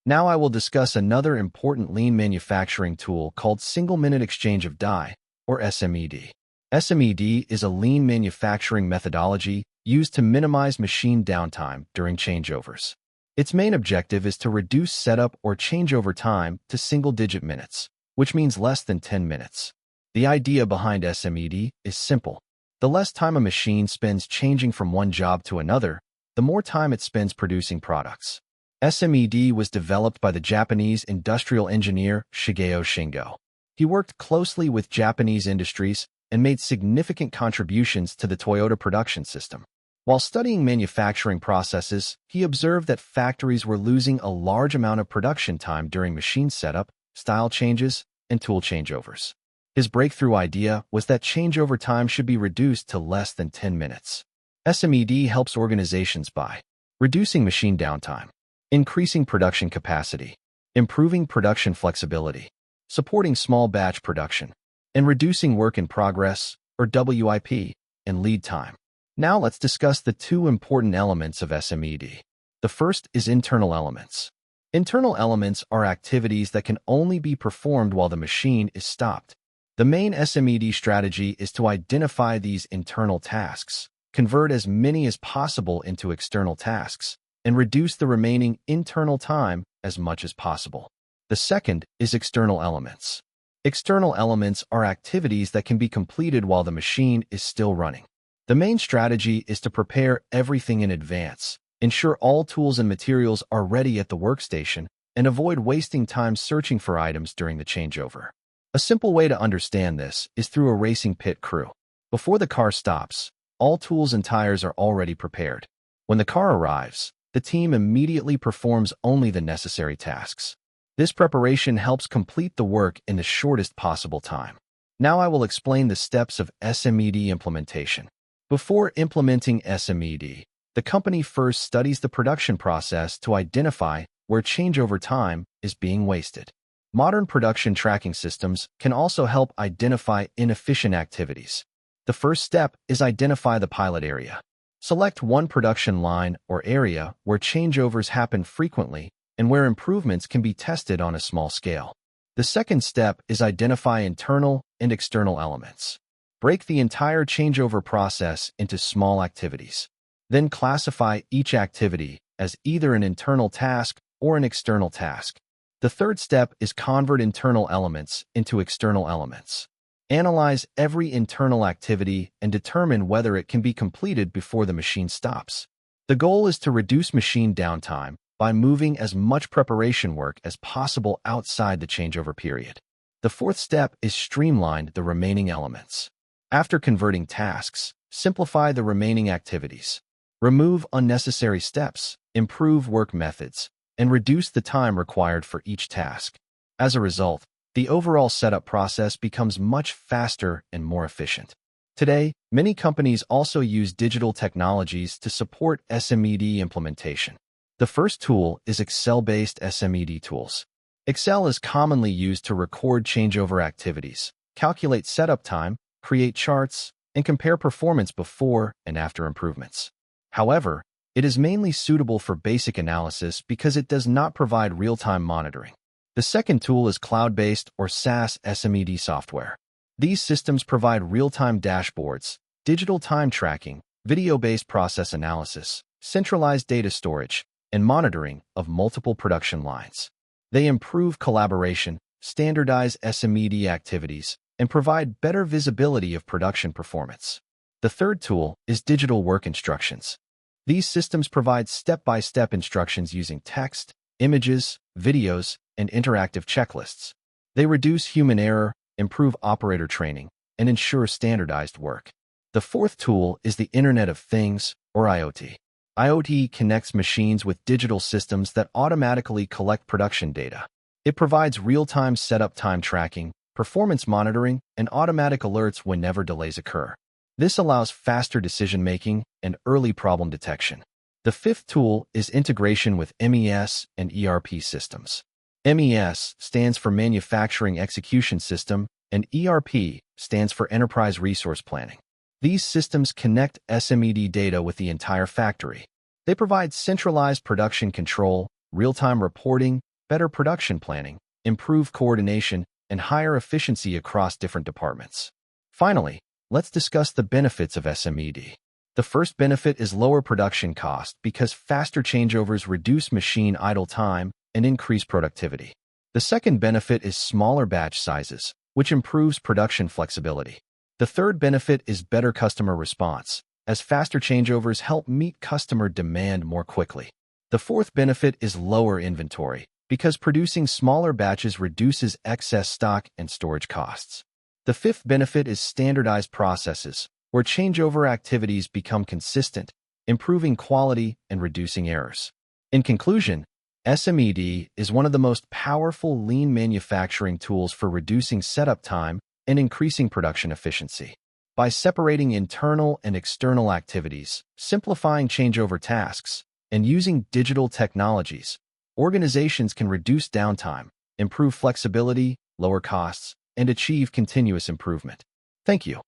Now I will discuss another important lean manufacturing tool called Single-Minute Exchange of Die, or SMED. SMED is a lean manufacturing methodology used to minimize machine downtime during changeovers. Its main objective is to reduce setup or changeover time to single-digit minutes, which means less than 10 minutes. The idea behind SMED is simple. The less time a machine spends changing from one job to another, the more time it spends producing products. SMED was developed by the Japanese industrial engineer Shigeo Shingo. He worked closely with Japanese industries and made significant contributions to the Toyota production system. While studying manufacturing processes, he observed that factories were losing a large amount of production time during machine setup, style changes, and tool changeovers. His breakthrough idea was that changeover time should be reduced to less than 10 minutes. SMED helps organizations by reducing machine downtime, increasing production capacity, improving production flexibility, supporting small batch production, and reducing work in progress, or WIP, and lead time. Now let's discuss the two important elements of SMED. The first is internal elements. Internal elements are activities that can only be performed while the machine is stopped. The main SMED strategy is to identify these internal tasks, convert as many as possible into external tasks, and reduce the remaining internal time as much as possible. The second is external elements. External elements are activities that can be completed while the machine is still running. The main strategy is to prepare everything in advance, ensure all tools and materials are ready at the workstation, and avoid wasting time searching for items during the changeover. A simple way to understand this is through a racing pit crew. Before the car stops, all tools and tires are already prepared. When the car arrives, the team immediately performs only the necessary tasks. This preparation helps complete the work in the shortest possible time. Now I will explain the steps of SMED implementation. Before implementing SMED, the company first studies the production process to identify where changeover time is being wasted. Modern production tracking systems can also help identify inefficient activities. The first step is identify the pilot area. Select one production line or area where changeovers happen frequently and where improvements can be tested on a small scale. The second step is identify internal and external elements. Break the entire changeover process into small activities. Then classify each activity as either an internal task or an external task. The third step is convert internal elements into external elements. Analyze every internal activity and determine whether it can be completed before the machine stops. The goal is to reduce machine downtime by moving as much preparation work as possible outside the changeover period. The fourth step is streamline the remaining elements. After converting tasks, simplify the remaining activities. Remove unnecessary steps, improve work methods, and reduce the time required for each task. As a result, the overall setup process becomes much faster and more efficient. Today, many companies also use digital technologies to support SMED implementation. The first tool is Excel-based SMED tools. Excel is commonly used to record changeover activities, calculate setup time, create charts, and compare performance before and after improvements. However, it is mainly suitable for basic analysis because it does not provide real-time monitoring. The second tool is cloud-based or SaaS SMED software. These systems provide real-time dashboards, digital time tracking, video-based process analysis, centralized data storage, and monitoring of multiple production lines. They improve collaboration, standardize SMED activities, and provide better visibility of production performance. The third tool is digital work instructions. These systems provide step-by-step instructions using text, images, videos, and interactive checklists. They reduce human error, improve operator training, and ensure standardized work. The fourth tool is the Internet of Things, or IoT. IoT connects machines with digital systems that automatically collect production data. It provides real-time setup time tracking, performance monitoring, and automatic alerts whenever delays occur. This allows faster decision-making and early problem detection. The fifth tool is integration with MES and ERP systems. MES stands for Manufacturing Execution System, and ERP stands for Enterprise Resource Planning. These systems connect SMED data with the entire factory. They provide centralized production control, real-time reporting, better production planning, improved coordination, and higher efficiency across different departments. Finally, let's discuss the benefits of SMED. The first benefit is lower production cost because faster changeovers reduce machine idle time and increase productivity. The second benefit is smaller batch sizes, which improves production flexibility. The third benefit is better customer response, as faster changeovers help meet customer demand more quickly. The fourth benefit is lower inventory, because producing smaller batches reduces excess stock and storage costs. The fifth benefit is standardized processes, where changeover activities become consistent, improving quality and reducing errors. In conclusion, SMED is one of the most powerful lean manufacturing tools for reducing setup time and increasing production efficiency. By separating internal and external activities, simplifying changeover tasks, and using digital technologies, organizations can reduce downtime, improve flexibility, lower costs, and achieve continuous improvement. Thank you.